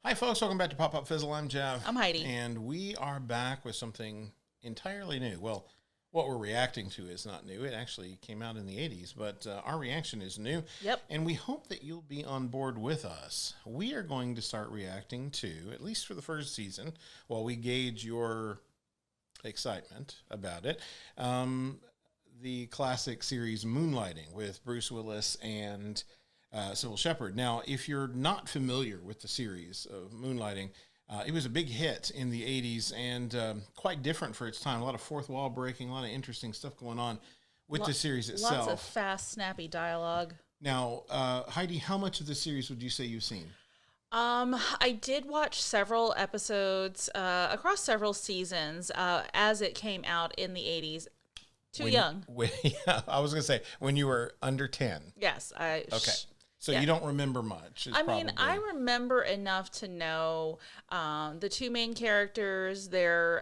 Hi, folks. Welcome back to Pop Up Fizzle. I'm Jeff. I'm Heidi. And we are back with something entirely new. Well, what we're reacting to is not new. It actually came out in the 80s, but our reaction is new. Yep. And we hope that you'll be on board with us. We are going to start reacting to, at least for the first season, while we gauge your excitement about it, the classic series Moonlighting with Bruce Willis and Sybil Shepherd. Now, if you're not familiar with the series of Moonlighting, it was a big hit in the 80s and quite different for its time. A lot of fourth wall breaking, a lot of interesting stuff going on with the series itself. Lots of fast, snappy dialogue. Now, Heidi, how much of the series would you say you've seen? I did watch several episodes across several seasons as it came out in the 80s. Too young. Yeah, I was going to say, when you were under 10. Yes. Okay. So yeah. You don't remember much. I remember enough to know the two main characters, their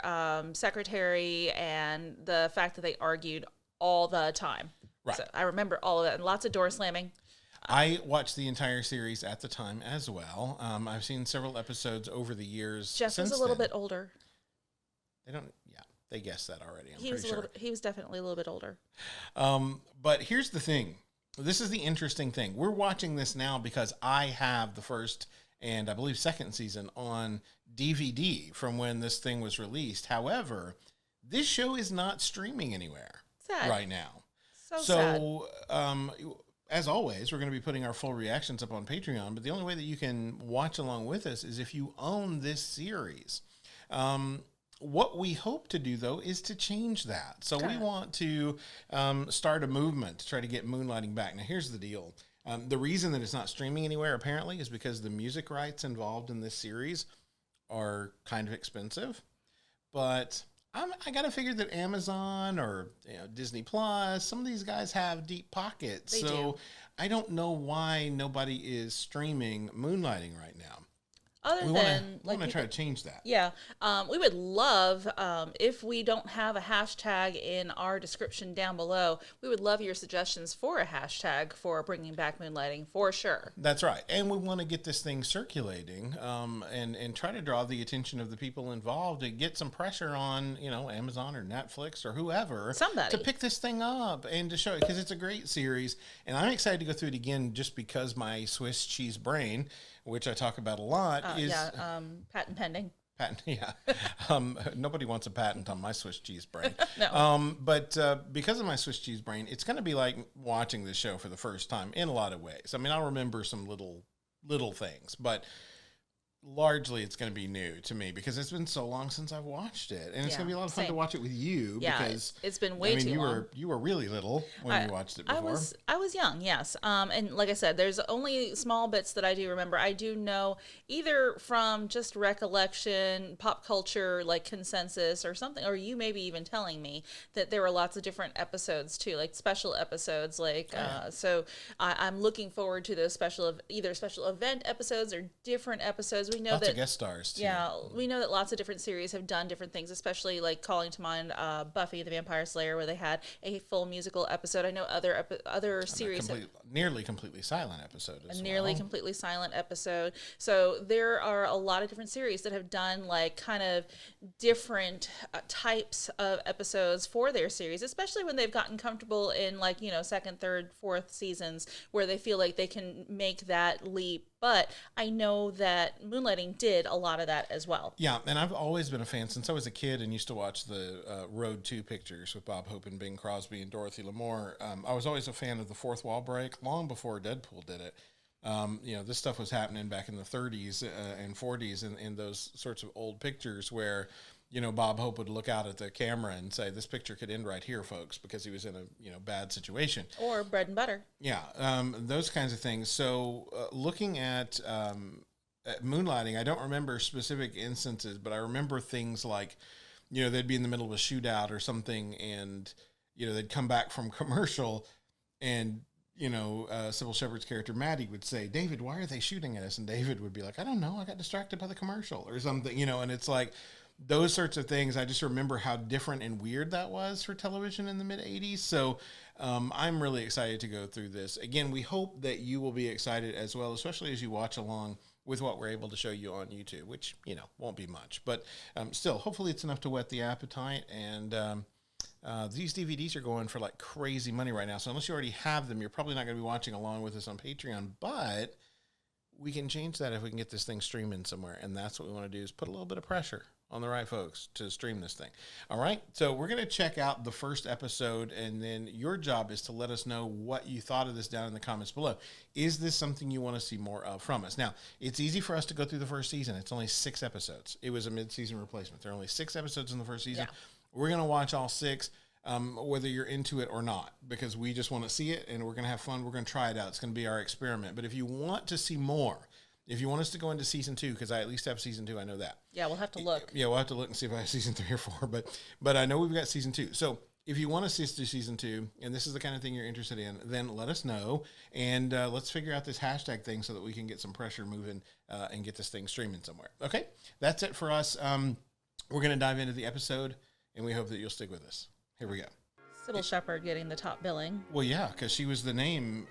secretary, and the fact that they argued all the time. Right. So I remember all of that, and lots of door slamming. I watched the entire series at the time as well. I've seen several episodes over the years. Jeff was a little bit older. They guessed that already. He was definitely a little bit older. But here's the thing. This is the interesting thing. We're watching this now because I have the first and I believe second season on DVD from when this thing was released. However, this show is not streaming anywhere right now. So sad. As always, we're going to be putting our full reactions up on Patreon, but the only way that you can watch along with us is if you own this series. What we hope to do, though, is to change that. So we want to start a movement to try to get Moonlighting back. Now, here's the deal. The reason that it's not streaming anywhere, apparently, is because the music rights involved in this series are kind of expensive. But I got to figure that Amazon or Disney Plus, some of these guys have deep pockets. They do. I don't know why nobody is streaming Moonlighting right now. We want to try to change that. Yeah. We would love, if we don't have a hashtag in our description down below, we would love your suggestions for a hashtag for bringing back Moonlighting for sure. That's right. And we want to get this thing circulating and try to draw the attention of the people involved to get some pressure on, Amazon or Netflix or whoever. Somebody. To pick this thing up and to show it because it's a great series. And I'm excited to go through it again just because my Swiss cheese brain, which I talk about a lot, is... patent pending. Patent, yeah. Nobody wants a patent on my Swiss cheese brain. No. But because of my Swiss cheese brain, it's going to be like watching this show for the first time in a lot of ways. I mean, I'll remember some little things, but largely it's going to be new to me because it's been so long since I've watched it, and it's going to be a lot of fun to watch it with you. Yeah, because it's been way too long. You were really little when you watched it before. I was young, yes. And like I said, there's only small bits that I do remember. I do know either from just recollection, pop culture, like consensus or something, or you maybe even telling me that there were lots of different episodes too, like special episodes. Like so, I'm looking forward to those either special event episodes or different episodes. We know lots that of guest stars too. Yeah, we know that lots of different series have done different things, especially like calling to mind Buffy the Vampire Slayer, where they had a full musical episode. I know other series nearly completely silent episode as well. Nearly completely silent episode. So there are a lot of different series that have done like kind of different types of episodes for their series, especially when they've gotten comfortable in like second, third, fourth seasons where they feel like they can make that leap. But I know that Moonlighting did a lot of that as well. Yeah, and I've always been a fan since I was a kid and used to watch the Road 2 pictures with Bob Hope and Bing Crosby and Dorothy Lamour. I was always a fan of the fourth wall break long before Deadpool did it. This stuff was happening back in the 30s and 40s in those sorts of old pictures where, Bob Hope would look out at the camera and say, this picture could end right here, folks, because he was in a, bad situation. Or bread and butter. Yeah, those kinds of things. So looking at Moonlighting, I don't remember specific instances, but I remember things like, they'd be in the middle of a shootout or something and, they'd come back from commercial and, Sybil Shepherd's character, Maddie, would say, David, why are they shooting at us? And David would be like, I don't know. I got distracted by the commercial or something, and it's like, those sorts of things. I just remember how different and weird that was for television in the mid 80s. So I'm really excited to go through this. Again, we hope that you will be excited as well, especially as you watch along with what we're able to show you on YouTube, which, won't be much. But still, hopefully it's enough to whet the appetite. And these DVDs are going for like crazy money right now. So unless you already have them, you're probably not going to be watching along with us on Patreon. But we can change that if we can get this thing streaming somewhere. And that's what we want to do, is put a little bit of pressure on the right folks to stream this thing. All right. So we're going to check out the first episode, and then your job is to let us know what you thought of this down in the comments below. Is this something you want to see more of from us? Now, it's easy for us to go through the first season. It's only 6 episodes. It was a mid-season replacement. There are only 6 episodes in the first season. Yeah. We're going to watch all 6. Whether you're into it or not, because we just want to see it and we're going to have fun. We're going to try it out. It's going to be our experiment. But if you want to see more, if you want us to go into season 2, because I at least have season 2, I know that. Yeah, we'll have to look. Yeah, we'll have to look and see if I have season 3 or 4. But I know we've got season 2. So if you want us to do season 2, and this is the kind of thing you're interested in, then let us know. And let's figure out this hashtag thing so that we can get some pressure moving and get this thing streaming somewhere. Okay, that's it for us. We're going to dive into the episode, and we hope that you'll stick with us. Here we go. Sybil Shepherd getting the top billing. Well, yeah, because she was the name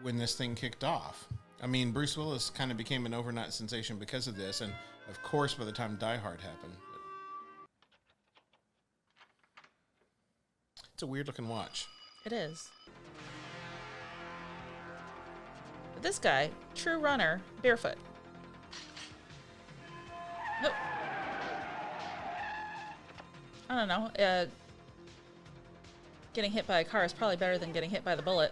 when this thing kicked off. I mean, Bruce Willis kind of became an overnight sensation because of this, and of course, by the time Die Hard happened. It's a weird-looking watch. It is. But this guy, true runner, barefoot. Oh. I don't know. Getting hit by a car is probably better than getting hit by the bullet.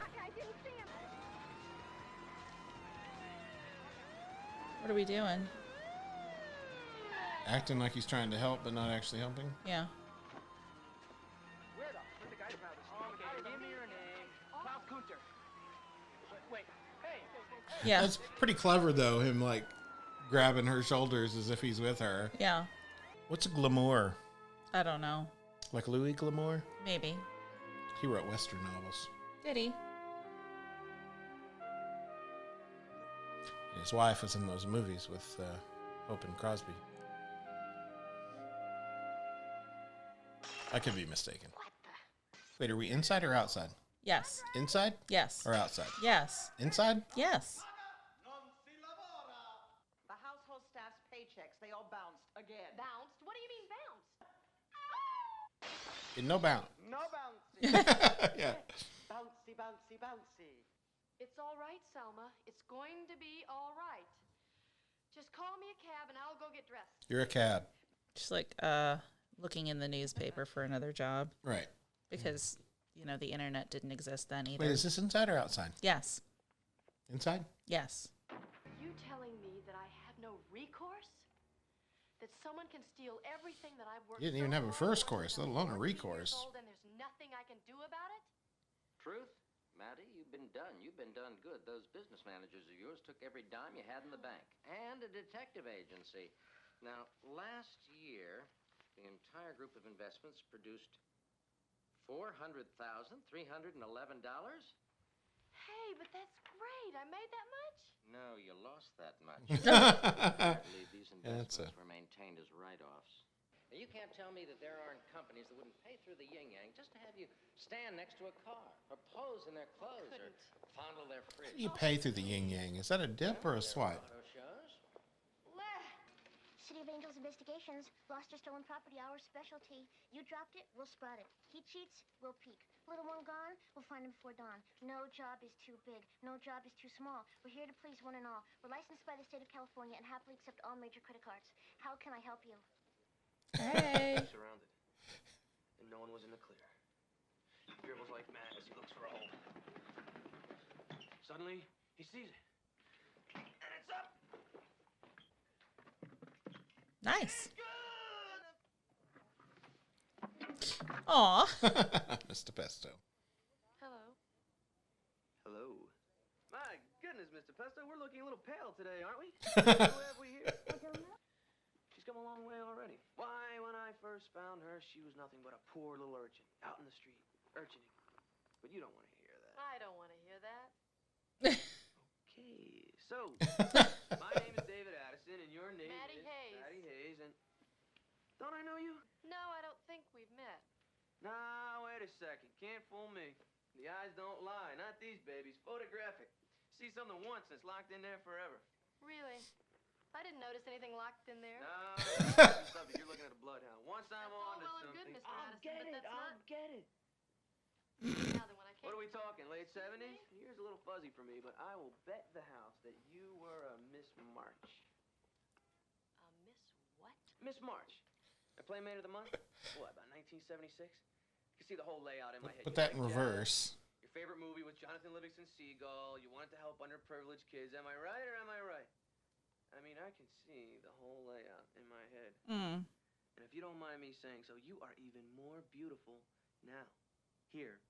What are we doing? Acting like he's trying to help, but not actually helping? Yeah. Yeah. That's pretty clever, though, him, like, grabbing her shoulders as if he's with her. Yeah. What's a glamour? I don't know. Like Louis Glamour? Maybe. He wrote Western novels. Did he? His wife was in those movies with Hope and Crosby. I could be mistaken. Wait, are we inside or outside? Yes. Inside? Yes. Or outside? Yes. Inside? Yes. The household staff's paychecks, they all bounced again. Bounced? What do you mean bounced? No bounce. No bouncy. Yeah. Bouncy, bouncy, bouncy. It's all right, Selma. It's going to be all right. Just call me a cab and I'll go get dressed. You're a cab. Just like looking in the newspaper for another job. Right. Because, the internet didn't exist then either. Wait, is this inside or outside? Yes. Inside? Yes. You telling me that I have no recourse? That someone can steal everything that I've worked You didn't even have a first course, let alone a recourse. And there's nothing I can do about it? Truth? Maddie, you've been done. You've been done good. Those business managers of yours took every dime you had in the bank. And a detective agency. Now, last year, the entire group of investments produced $400,311. Hey, but that's great. I made that much? No, you lost that much. I believe these investments were maintained as write-offs. Now, you can't tell me that there aren't companies that wouldn't pay through the yin-yang just to have you stand next to a car, or pose in their clothes, or fondle their fridge. How do you pay through the yin-yang? Is that a dip or a swipe? Auto shows. City of Angels Investigations. Lost or stolen property, our specialty. You dropped it, we'll spot it. He cheats, we'll peek. Little one gone, we'll find him before dawn. No job is too big, no job is too small. We're here to please one and all. We're licensed by the state of California and happily accept all major credit cards. How can I help you? Hey. Surrounded. And no one was in the clear. He dribbles like mad as he looks for a hole. Suddenly, he sees it. And it's up! Nice. Aw. Mr. Pesto. Hello. Hello. My goodness, Mr. Pesto, we're looking a little pale today, aren't we? Who have we here? She's come a long way already. Why, when I first found her, she was nothing but a poor little urchin out in the street, urchining. But you don't want to hear that. I don't want to hear that. Okay, so, my name is David Addison, and your name Maddie is... Hayes. Maddie Hayes, and... you? No, I don't think we've met. Nah, wait a second. Can't fool me. The eyes don't lie. Not these babies. Photographic. See something once and it's locked in there forever. Really? I didn't notice anything locked in there. No, that's subject. You're looking at a bloodhound. Once I'm That's all on to well and good, something, Mr. I'll Addison, get but it. that's I'll not- get it. Now then, when I came What are we talking? Late 70s? Year's a little fuzzy for me, but I will bet the house that you were a Miss March. Miss what? Miss March. A Playmate of the Month? What, about 1976? You can see the whole layout in my head. Put You that in like reverse. Your favorite movie with Jonathan Livingston Seagull. You wanted to help underprivileged kids. Am I right or am I right? I mean, I can see the whole layout in my head. And if you don't mind me saying so, you are even more beautiful now. Here,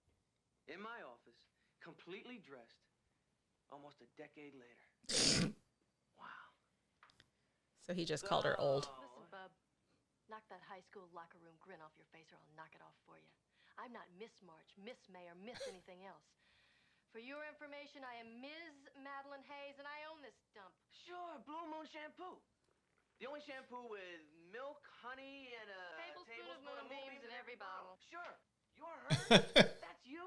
in my office, completely dressed, almost a decade later. Wow. So he just called her old. Listen, bub. Knock that high school locker room grin off your face or I'll knock it off for you. I'm not Miss March, Miss May, or Miss anything else. For your information, I am Ms. Madeline Hayes, and I own this dump. Sure, Blue Moon shampoo. The only shampoo with milk, honey, and a Tablespoon of moonbeams in every bottle. Sure. You're her? That's you?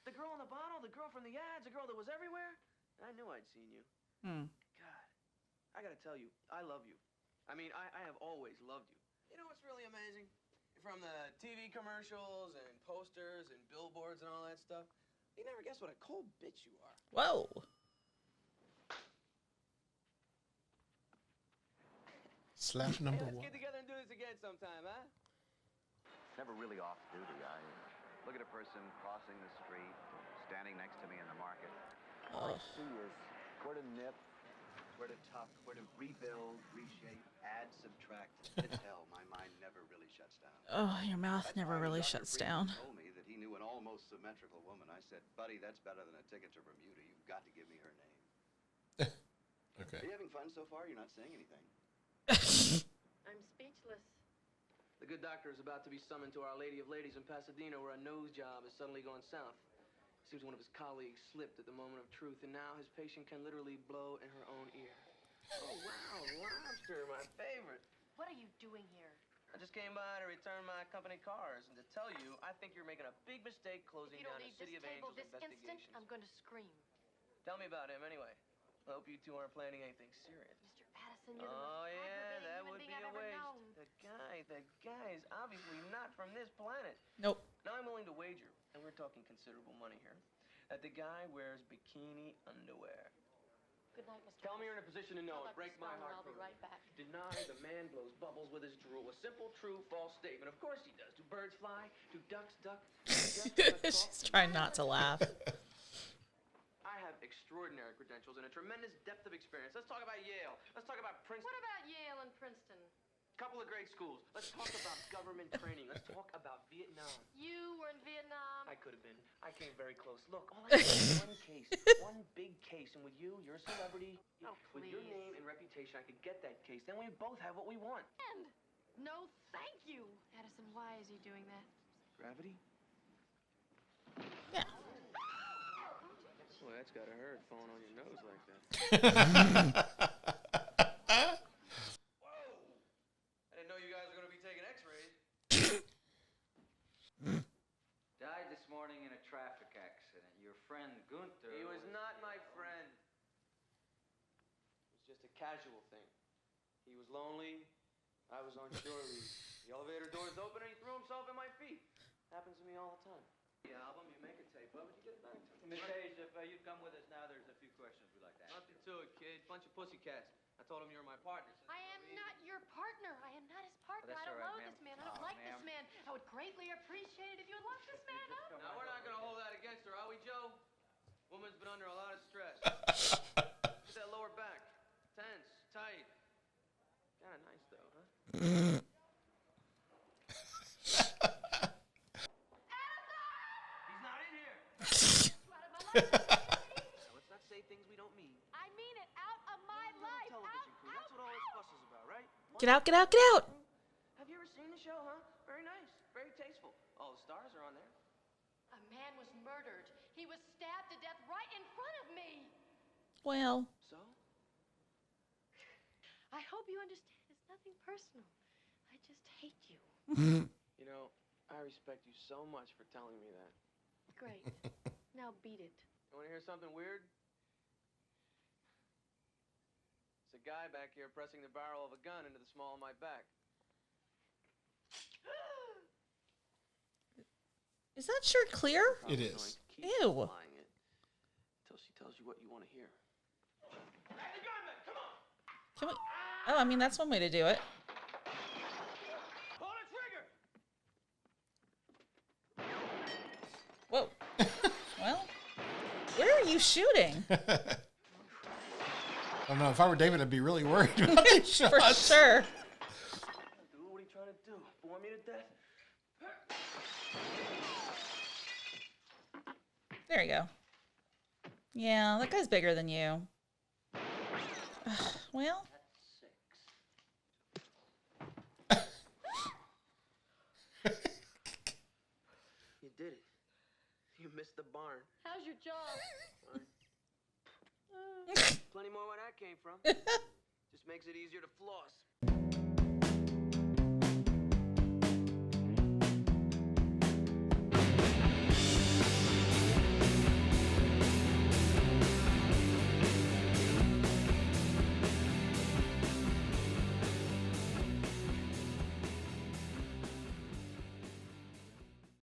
The girl in the bottle? The girl from the ads? The girl that was everywhere? I knew I'd seen you. God, I gotta tell you, I love you. I mean, I have always loved you. You know what's really amazing? From the TV commercials and posters and billboards and all that stuff, you never guess what a cold bitch you are. Whoa. Slap number Let's one. get together and do this again sometime, huh? Never really off duty. I look at a person crossing the street, standing next to me in the market. All I see is where to nip, where to tuck, where to rebuild, reshape, add, subtract. It's hell. My mind never really shuts down. Oh, your mouth That's never why when really Dr. shuts Friedman down. told me that he knew an almost symmetrical woman. I said, buddy, that's better than a ticket to Bermuda. You've got to give me her name. Okay. Are you having fun so far? You're not saying anything. I'm speechless. The good doctor is about to be summoned to Our Lady of Ladies in Pasadena, where a nose job has suddenly gone south. Seems one of his colleagues slipped at the moment of truth, and now his patient can literally blow in her own ear. Oh, wow, lobster, my favorite. What are you doing here? I just came by to return my company cars and to tell you, I think you're making a big mistake closing If you down don't the leave City this of table Angels this instant, investigations. I'm going to scream. Tell me about him anyway. I hope you two aren't planning anything serious. Mr. Addison, you're the Oh, most yeah, aggravating that human would being be I've a ever waste. known. The guy is obviously not from this planet. Nope. Now I'm willing to wager, and we're talking considerable money here, that the guy wears bikini underwear. Good night, Mr. Tell me you're in a position to know How and about break you my stop, or heart. I'll be for me. right back. Deny the man blows bubbles with his drool. A simple, true, false statement. Of course he does. Do birds fly? Do ducks duck? Do ducks She's trying not to laugh. I have extraordinary credentials and a tremendous depth of experience. Let's talk about Yale. Let's talk about Princeton. What about Yale and Princeton? Couple of great schools. Let's talk about government training. Let's talk about Vietnam. You were in Vietnam. I could have been. I came very close. Look, all I need is one case, one big case, and with you, you're a celebrity. Oh, With your please. name and reputation, I could get that case. Then we both have what we want. And no, thank you. Addison, why is he doing that? Gravity? Yeah. Boy, that's gotta hurt, falling on your nose like that. Whoa! I didn't know you guys were gonna be taking X-rays. Died this morning in a traffic accident. Your friend Gunther. He was not my friend. It was just a casual thing. He was lonely. I was on shore leave. The elevator doors open and he threw himself at my feet. Happens to me all the time. The album, you make a tape of it, you get it back to me. Miss Hayes, if you'd come with us now, there's a few questions we'd like to ask. Nothing to it, kid. Bunch of pussycats. I told him you're my partner. I am not your partner. I am not his partner. that's I don't all know right, this ma'am. man. I don't Oh, like this ma'am. man. I would greatly appreciate it if you would lock this man up. Now, we're not gonna hold that against her, are we, Joe? Woman's been under a lot of stress. Look at that lower back. Tense, tight. Kinda nice, though, huh? He's not in here. Out of my life. Now, let's not say things we don't mean. I mean it. Out of my life. Television crew. That's what all this fuss is about, right? Get out, get out, get out. Have you ever seen the show, huh? Very nice. Very tasteful. All the stars are on there. A man was murdered. He was stabbed to death right in front of me. So? I hope you understand. It's nothing personal. I just hate you. You know, I respect you so much for telling me that. Great. Now beat it. You want to hear something weird? It's a guy back here pressing the barrel of a gun into the small of my back. Is that shirt clear? It is. Keep Ew. lying it until she tells you what you want to hear. Hey, the gunman, come on! Can we? Oh, I mean, that's one way to do it. Pull the trigger! Whoa. Well, where are you shooting? I don't know. If I were David, I'd be really worried about these shots. For sure. Dude, what are you trying to do? Bore me to death? There you go. Yeah, that guy's bigger than you. Well, You did it. You missed the barn. How's your job? Plenty more where that came from. Just makes it easier to floss.